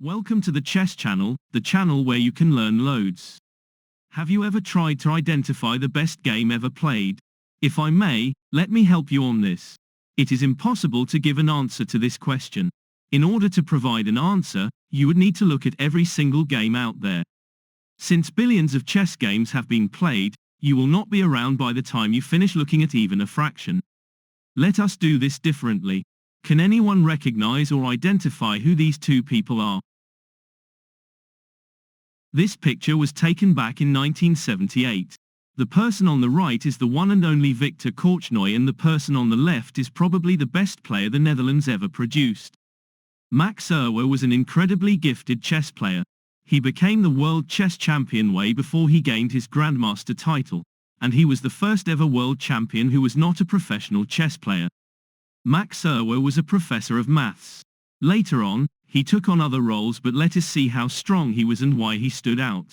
Welcome to the Chess Channel, the channel where you can learn loads. Have you ever tried to identify the best game ever played? If I may, let me help you on this. It is impossible to give an answer to this question. In order to provide an answer, you would need to look at every single game out there. Since billions of chess games have been played, you will not be around by the time you finish looking at even a fraction. Let us do this differently. Can anyone recognize or identify who these two people are? This picture was taken back in 1978. The person on the right is the one and only Victor Korchnoi, and the person on the left is probably the best player the Netherlands ever produced. Max Euwe was an incredibly gifted chess player. He became the world chess champion way before he gained his grandmaster title, and he was the first ever world champion who was not a professional chess player. Max Euwe was a professor of maths. Later on, he took on other roles, but let us see how strong he was and why he stood out.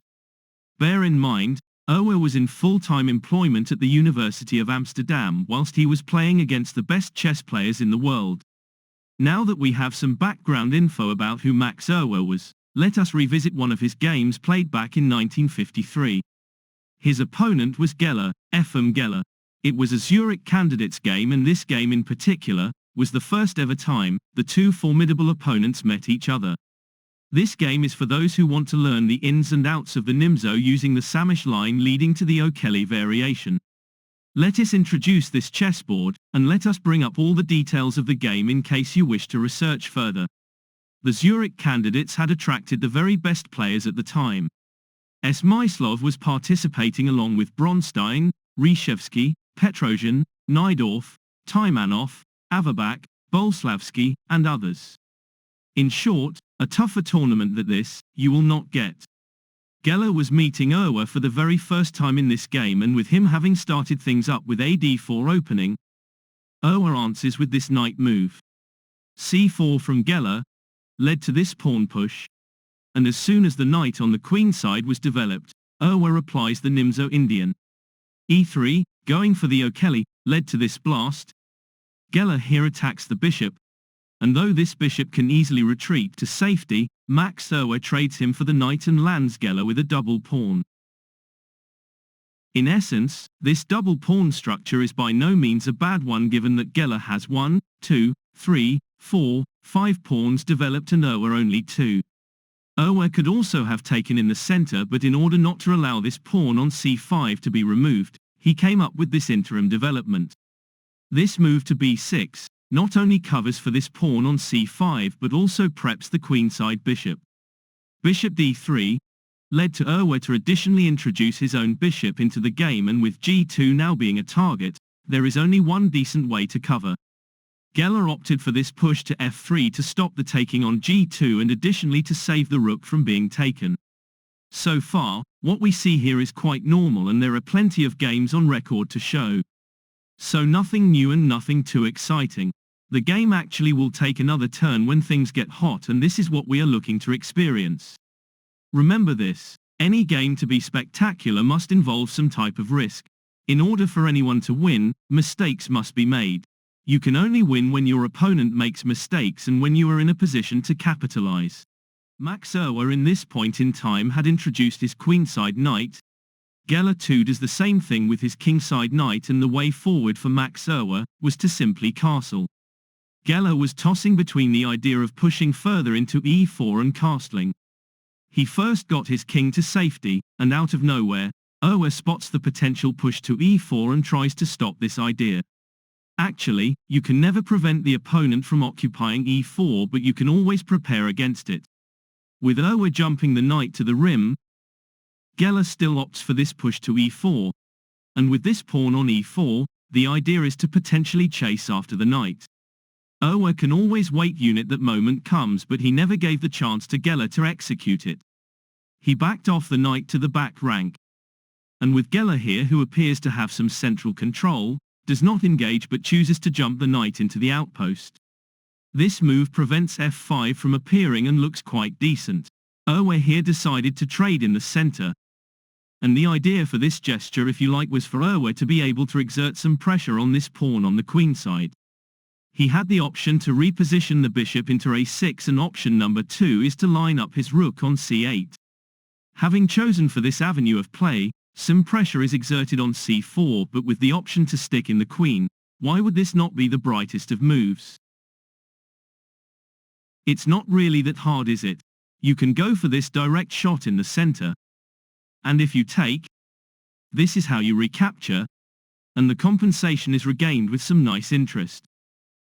Bear in mind, Euwe was in full-time employment at the University of Amsterdam whilst he was playing against the best chess players in the world. Now that we have some background info about who Max Euwe was, let us revisit one of his games played back in 1953. His opponent was Geller, FM Geller. It was a Zurich candidates game, and this game in particular was the first ever time the two formidable opponents met each other. This game is for those who want to learn the ins and outs of the Nimzo using the Samish line leading to the O'Kelly variation. Let us introduce this chessboard, and let us bring up all the details of the game in case you wish to research further. The Zurich candidates had attracted the very best players at the time. Smyslov was participating along with Bronstein, Reshevsky, Petrosian, Najdorf, Taimanov, Averbach, Boleslavsky, and others. In short, a tougher tournament than this, you will not get. Geller was meeting Euwe for the very first time in this game, and with him having started things up with a d4 opening, Euwe answers with this knight move. c4 from Geller led to this pawn push, and as soon as the knight on the queen side was developed, Euwe replies the Nimzo Indian. e3, going for the O'Kelly, led to this blast. Geller here attacks the bishop, and though this bishop can easily retreat to safety, Max Euwe trades him for the knight and lands Geller with a double pawn. In essence, this double pawn structure is by no means a bad one, given that Geller has 1, 2, 3, 4, 5 pawns developed and Euwe only 2. Euwe could also have taken in the center, but in order not to allow this pawn on c5 to be removed, he came up with this interim development. This move to b6 not only covers for this pawn on c5 but also preps the queenside bishop. Bishop d3 led to Euwe to additionally introduce his own bishop into the game, and with g2 now being a target, there is only one decent way to cover. Geller opted for this push to f3 to stop the taking on g2 and additionally to save the rook from being taken. So far, what we see here is quite normal, and there are plenty of games on record to show. So nothing new and nothing too exciting. The game actually will take another turn when things get hot, and this is what we are looking to experience. Remember this: any game to be spectacular must involve some type of risk. In order for anyone to win, mistakes must be made. You can only win when your opponent makes mistakes and when you are in a position to capitalize. Max Euwe in this point in time had introduced his queenside knight. Geller too does the same thing with his kingside knight, and the way forward for Max Euwe was to simply castle. Geller was tossing between the idea of pushing further into e4 and castling. He first got his king to safety, and out of nowhere, Euwe spots the potential push to e4 and tries to stop this idea. Actually, you can never prevent the opponent from occupying e4, but you can always prepare against it. With Euwe jumping the knight to the rim, Geller still opts for this push to e4, and with this pawn on e4, the idea is to potentially chase after the knight. Euwe can always wait unit that moment comes, but he never gave the chance to Geller to execute it. He backed off the knight to the back rank. And with Geller here, who appears to have some central control, does not engage but chooses to jump the knight into the outpost. This move prevents f5 from appearing and looks quite decent. Euwe here decided to trade in the center. And the idea for this gesture, if you like, was for Euwe to be able to exert some pressure on this pawn on the queenside. He had the option to reposition the bishop into a6, and option number 2 is to line up his rook on c8. Having chosen for this avenue of play, some pressure is exerted on c4, but with the option to stick in the queen, why would this not be the brightest of moves? It's not really that hard, is it? You can go for this direct shot in the center. And if you take, this is how you recapture, and the compensation is regained with some nice interest.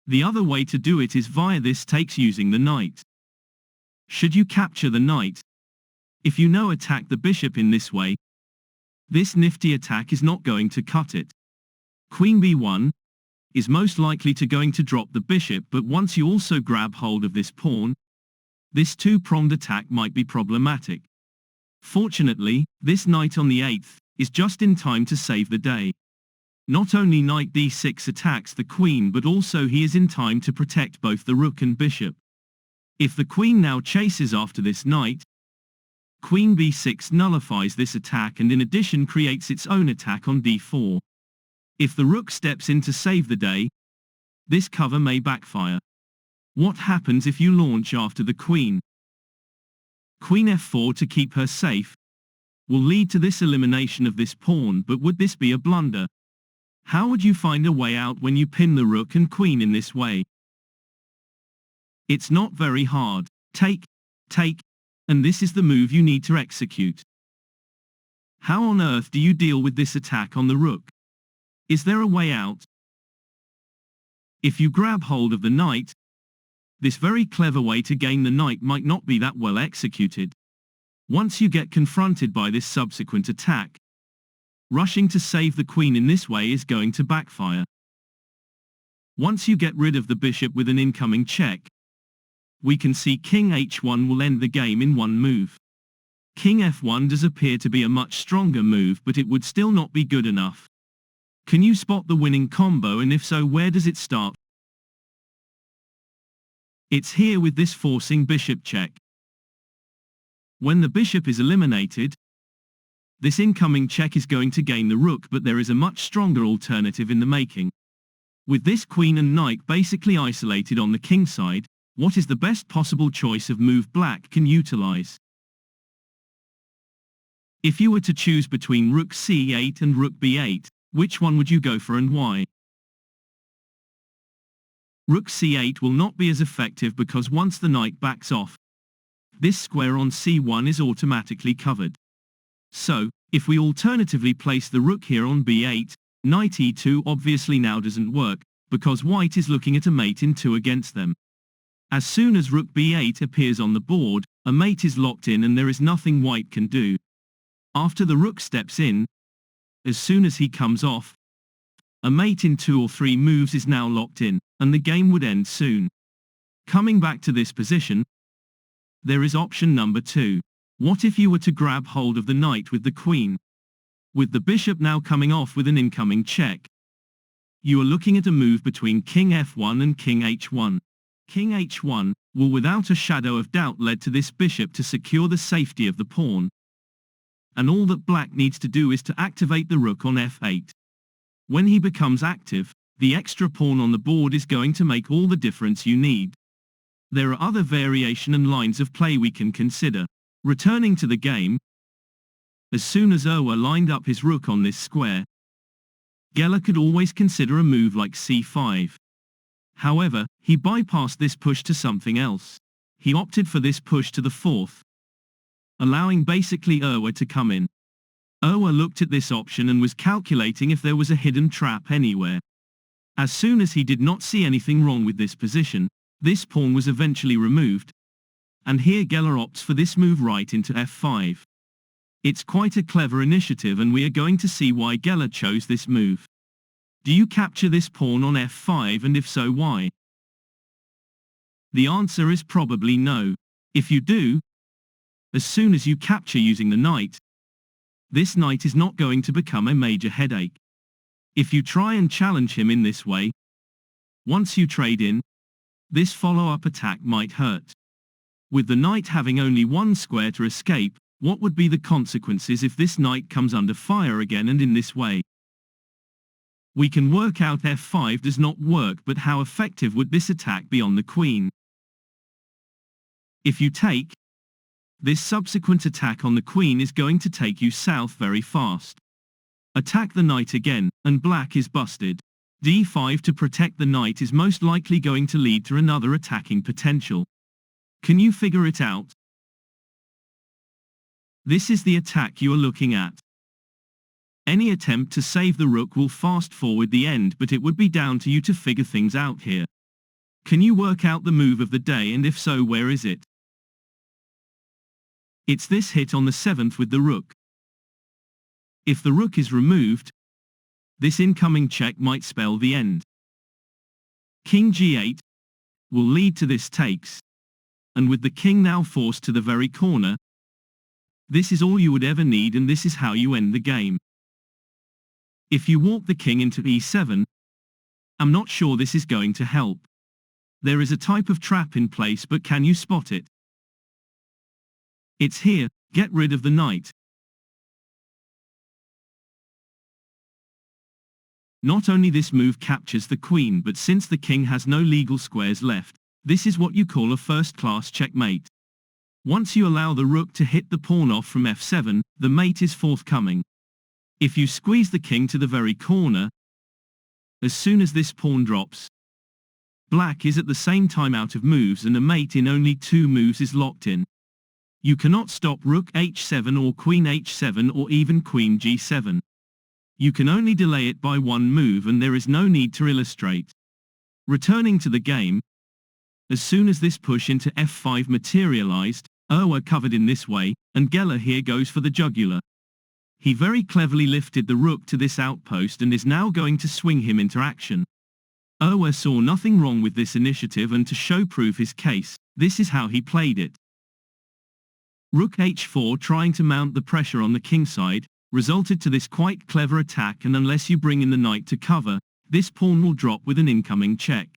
The other way to do it is via this takes using the knight. Should you capture the knight? If you now attack the bishop in this way, this nifty attack is not going to cut it. Queen b1 is most likely going to drop the bishop, but once you also grab hold of this pawn, this two-pronged attack might be problematic. Fortunately, this knight on the 8th is just in time to save the day. Not only knight d6 attacks the queen, but also he is in time to protect both the rook and bishop. If the queen now chases after this knight, queen b6 nullifies this attack and in addition creates its own attack on d4. If the rook steps in to save the day, this cover may backfire. What happens if you launch after the queen? Queen f4 to keep her safe will lead to this elimination of this pawn, but would this be a blunder? How would you find a way out when you pin the rook and queen in this way? It's not very hard. Take, and this is the move you need to execute. How on earth do you deal with this attack on the rook? Is there a way out? If you grab hold of the knight, this very clever way to gain the knight might not be that well executed. Once you get confronted by this subsequent attack, rushing to save the queen in this way is going to backfire. Once you get rid of the bishop with an incoming check, we can see king h1 will end the game in one move. King f1 does appear to be a much stronger move, but it would still not be good enough. Can you spot the winning combo, and if so, where does it start? It's here with this forcing bishop check. When the bishop is eliminated, this incoming check is going to gain the rook, but there is a much stronger alternative in the making. With this queen and knight basically isolated on the king side, what is the best possible choice of move black can utilize? If you were to choose between rook c8 and rook b8, which one would you go for and why? Rook c8 will not be as effective because once the knight backs off, this square on c1 is automatically covered. So, if we alternatively place the rook here on b8, knight e2 obviously now doesn't work, because white is looking at a mate in 2 against them. As soon as rook b8 appears on the board, a mate is locked in and there is nothing white can do. After the rook steps in, as soon as he comes off, a mate in 2 or 3 moves is now locked in, and the game would end soon. Coming back to this position, there is option number 2. What if you were to grab hold of the knight with the queen? With the bishop now coming off with an incoming check, you are looking at a move between king f1 and king h1. King h1 will without a shadow of doubt lead to this bishop to secure the safety of the pawn. And all that black needs to do is to activate the rook on f8. When he becomes active, the extra pawn on the board is going to make all the difference you need. There are other variation and lines of play we can consider. Returning to the game, as soon as Euwe lined up his rook on this square, Geller could always consider a move like c5. However, he bypassed this push to something else. He opted for this push to the 4th, allowing basically Euwe to come in. Euwe looked at this option and was calculating if there was a hidden trap anywhere. As soon as he did not see anything wrong with this position, this pawn was eventually removed, and here Geller opts for this move right into f5. It's quite a clever initiative, and we are going to see why Geller chose this move. Do you capture this pawn on f5, and if so, why? The answer is probably no. If you do, as soon as you capture using the knight, this knight is not going to become a major headache. If you try and challenge him in this way, once you trade in, this follow-up attack might hurt. With the knight having only one square to escape, what would be the consequences if this knight comes under fire again and in this way? We can work out f5 does not work, but how effective would this attack be on the queen? If you take, this subsequent attack on the queen is going to take you south very fast. Attack the knight again, and black is busted. d5 to protect the knight is most likely going to lead to another attacking potential. Can you figure it out? This is the attack you are looking at. Any attempt to save the rook will fast forward the end, but it would be down to you to figure things out here. Can you work out the move of the day, and if so, where is it? It's this hit on the 7th with the rook. If the rook is removed, this incoming check might spell the end. King g8 will lead to this takes, and with the king now forced to the very corner, this is all you would ever need, and this is how you end the game. If you walk the king into e7, I'm not sure this is going to help. There is a type of trap in place, but can you spot it? It's here. Get rid of the knight. Not only this move captures the queen, but since the king has no legal squares left, this is what you call a first-class checkmate. Once you allow the rook to hit the pawn off from f7, the mate is forthcoming. If you squeeze the king to the very corner, as soon as this pawn drops, black is at the same time out of moves, and a mate in only 2 moves is locked in. You cannot stop rook h7 or queen h7 or even queen g7. You can only delay it by 1 move, and there is no need to illustrate. Returning to the game, as soon as this push into f5 materialized, Euwe covered in this way, and Geller here goes for the jugular. He very cleverly lifted the rook to this outpost and is now going to swing him into action. Euwe saw nothing wrong with this initiative, and to show prove his case, this is how he played it. Rook h4, trying to mount the pressure on the kingside, resulted to this quite clever attack, and unless you bring in the knight to cover, this pawn will drop with an incoming check.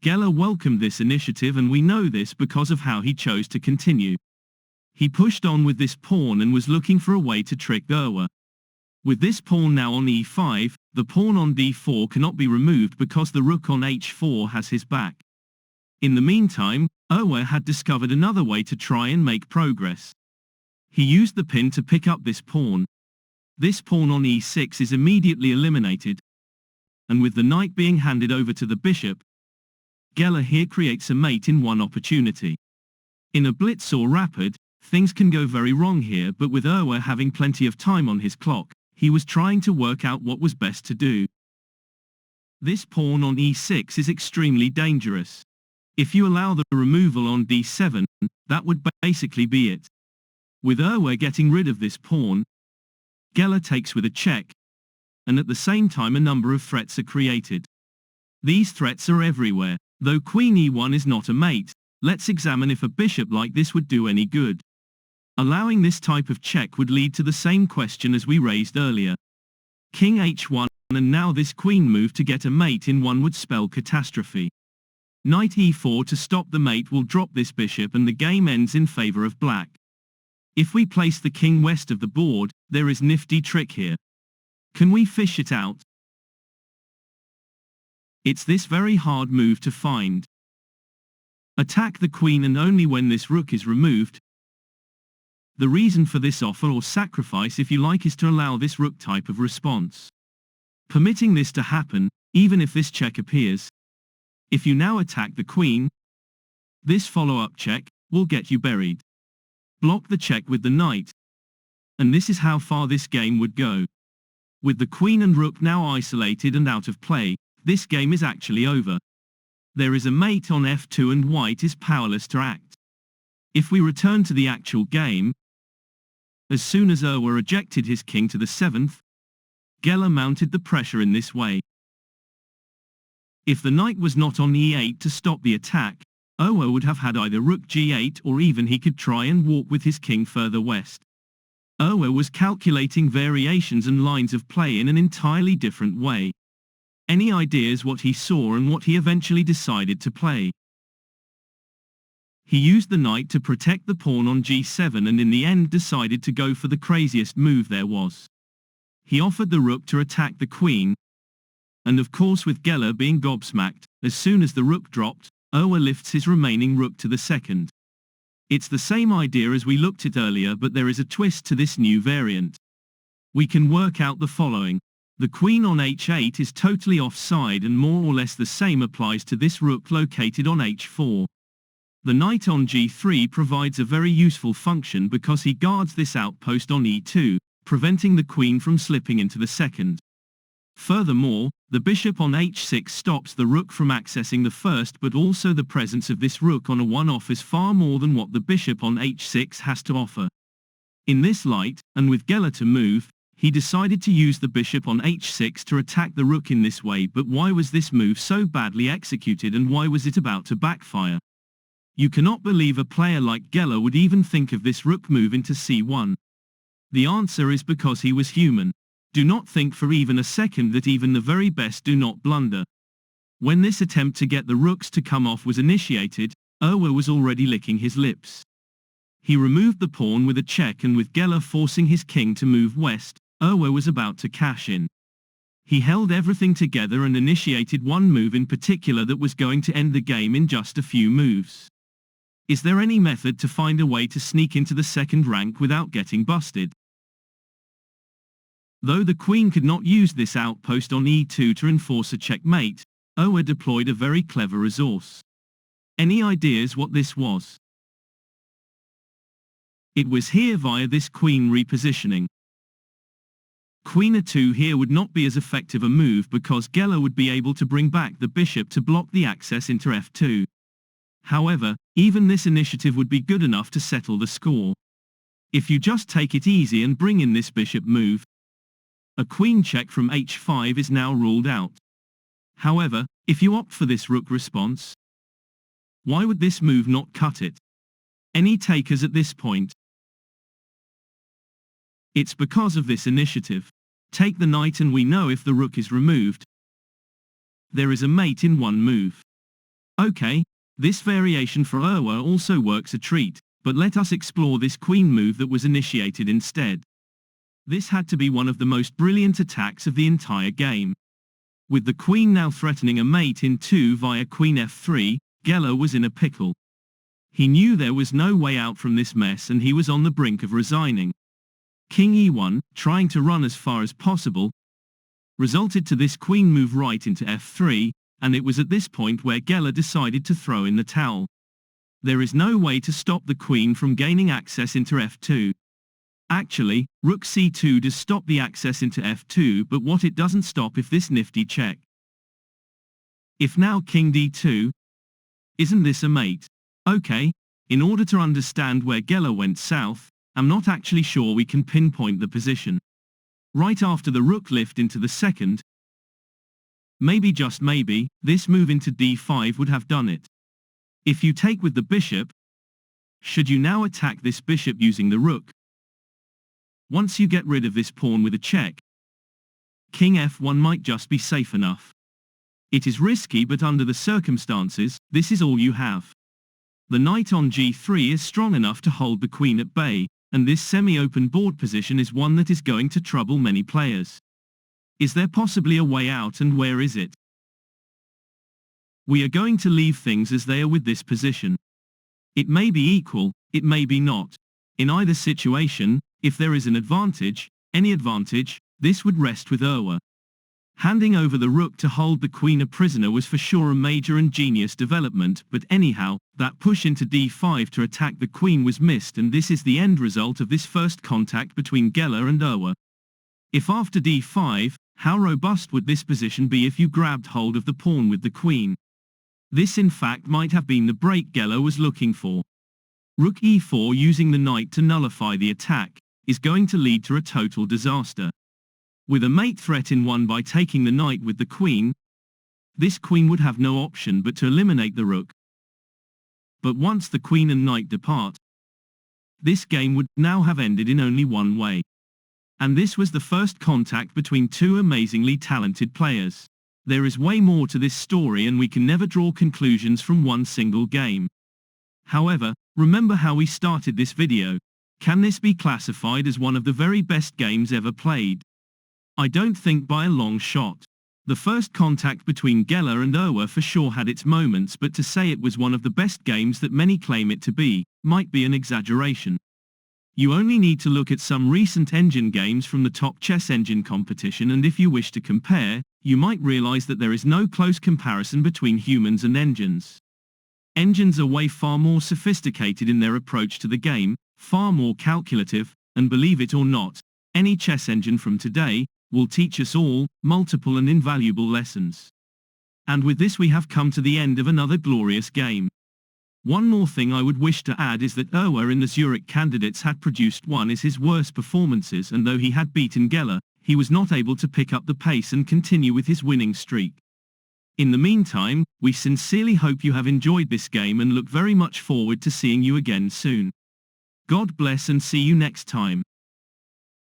Geller welcomed this initiative, and we know this because of how he chose to continue. He pushed on with this pawn and was looking for a way to trick Euwe. With this pawn now on e5, the pawn on d4 cannot be removed because the rook on h4 has his back. In the meantime, Euwe had discovered another way to try and make progress. He used the pin to pick up this pawn. This pawn on e6 is immediately eliminated, and with the knight being handed over to the bishop, Geller here creates a mate in 1 opportunity. In a blitz or rapid, things can go very wrong here, but with Euwe having plenty of time on his clock, he was trying to work out what was best to do. This pawn on e6 is extremely dangerous. If you allow the removal on d7, that would basically be it. With Euwe getting rid of this pawn, Geller takes with a check, and at the same time a number of threats are created. These threats are everywhere. Though queen e1 is not a mate, let's examine if a bishop like this would do any good. Allowing this type of check would lead to the same question as we raised earlier. King h1, and now this queen move to get a mate in 1 would spell catastrophe. Knight e4 to stop the mate will drop this bishop, and the game ends in favor of black. If we place the king west of the board, there is nifty trick here. Can we fish it out? It's this very hard move to find. Attack the queen, and only when this rook is removed. The reason for this offer, or sacrifice if you like, is to allow this rook type of response. Permitting this to happen, even if this check appears. If you now attack the queen, this follow-up check will get you buried. Block the check with the knight, and this is how far this game would go. With the queen and rook now isolated and out of play, this game is actually over. There is a mate on f2 and white is powerless to act. If we return to the actual game, as soon as Euwe ejected his king to the 7th, Geller mounted the pressure in this way. If the knight was not on e8 to stop the attack, Euwe would have had either rook g8, or even he could try and walk with his king further west. Euwe was calculating variations and lines of play in an entirely different way. Any ideas what he saw and what he eventually decided to play? He used the knight to protect the pawn on g7, and in the end decided to go for the craziest move there was. He offered the rook to attack the queen, and of course with Geller being gobsmacked, as soon as the rook dropped, Euwe lifts his remaining rook to the second. It's the same idea as we looked at earlier, but there is a twist to this new variant. We can work out the following. The queen on h8 is totally offside, and more or less the same applies to this rook located on h4. The knight on g3 provides a very useful function because he guards this outpost on e2, preventing the queen from slipping into the second. Furthermore, the bishop on h6 stops the rook from accessing the first, but also the presence of this rook on a 1 offers far more than what the bishop on h6 has to offer. In this light, and with Geller to move, he decided to use the bishop on h6 to attack the rook in this way. But why was this move so badly executed, and why was it about to backfire? You cannot believe a player like Geller would even think of this rook move into c1. The answer is because he was human. Do not think for even a second that even the very best do not blunder. When this attempt to get the rooks to come off was initiated, Euwe was already licking his lips. He removed the pawn with a check, and with Geller forcing his king to move west, Euwe was about to cash in. He held everything together and initiated one move in particular that was going to end the game in just a few moves. Is there any method to find a way to sneak into the second rank without getting busted? Though the queen could not use this outpost on e2 to enforce a checkmate, Euwe deployed a very clever resource. Any ideas what this was? It was here via this queen repositioning. Queen a2 here would not be as effective a move because Geller would be able to bring back the bishop to block the access into f2. However, even this initiative would be good enough to settle the score. If you just take it easy and bring in this bishop move, a queen check from h5 is now ruled out. However, if you opt for this rook response, why would this move not cut it? Any takers at this point? It's because of this initiative. Take the knight and we know if the rook is removed, there is a mate in one move. Okay, this variation for Euwe also works a treat, but let us explore this queen move that was initiated instead. This had to be one of the most brilliant attacks of the entire game. With the queen now threatening a mate in 2 via queen f3, Geller was in a pickle. He knew there was no way out from this mess, and he was on the brink of resigning. King e1, trying to run as far as possible, resulted to this queen move right into f3, and it was at this point where Geller decided to throw in the towel. There is no way to stop the queen from gaining access into f2. Actually, rook c2 does stop the access into f2, but what it doesn't stop is this nifty check. If now king d2, isn't this a mate? Okay, in order to understand where Geller went south, I'm not actually sure we can pinpoint the position. Right after the rook lift into the second, maybe just maybe, this move into d5 would have done it. If you take with the bishop, should you now attack this bishop using the rook? Once you get rid of this pawn with a check, king f1 might just be safe enough. It is risky, but under the circumstances, this is all you have. The knight on g3 is strong enough to hold the queen at bay, and this semi-open board position is one that is going to trouble many players. Is there possibly a way out, and where is it? We are going to leave things as they are with this position. It may be equal, it may be not. In either situation, if there is an advantage, any advantage, this would rest with Euwe. Handing over the rook to hold the queen a prisoner was for sure a major and genius development, but anyhow, that push into d5 to attack the queen was missed, and this is the end result of this first contact between Geller and Euwe. If after d5, how robust would this position be if you grabbed hold of the pawn with the queen? This in fact might have been the break Geller was looking for. Rook e4 using the knight to nullify the attack is going to lead to a total disaster. With a mate threat in one by taking the knight with the queen, this queen would have no option but to eliminate the rook. But once the queen and knight depart, this game would now have ended in only one way. And this was the first contact between two amazingly talented players. There is way more to this story, and we can never draw conclusions from one single game. However, remember how we started this video. Can this be classified as one of the very best games ever played? I don't think by a long shot. The first contact between Geller and Euwe for sure had its moments, but to say it was one of the best games that many claim it to be, might be an exaggeration. You only need to look at some recent engine games from the top chess engine competition, and if you wish to compare, you might realize that there is no close comparison between humans and engines. Engines are way far more sophisticated in their approach to the game, far more calculative, and believe it or not, any chess engine from today will teach us all multiple and invaluable lessons. And with this we have come to the end of another glorious game. One more thing I would wish to add is that Euwe in the Zurich candidates had produced one of his worst performances, and though he had beaten Geller, he was not able to pick up the pace and continue with his winning streak. In the meantime, we sincerely hope you have enjoyed this game and look very much forward to seeing you again soon. God bless and see you next time.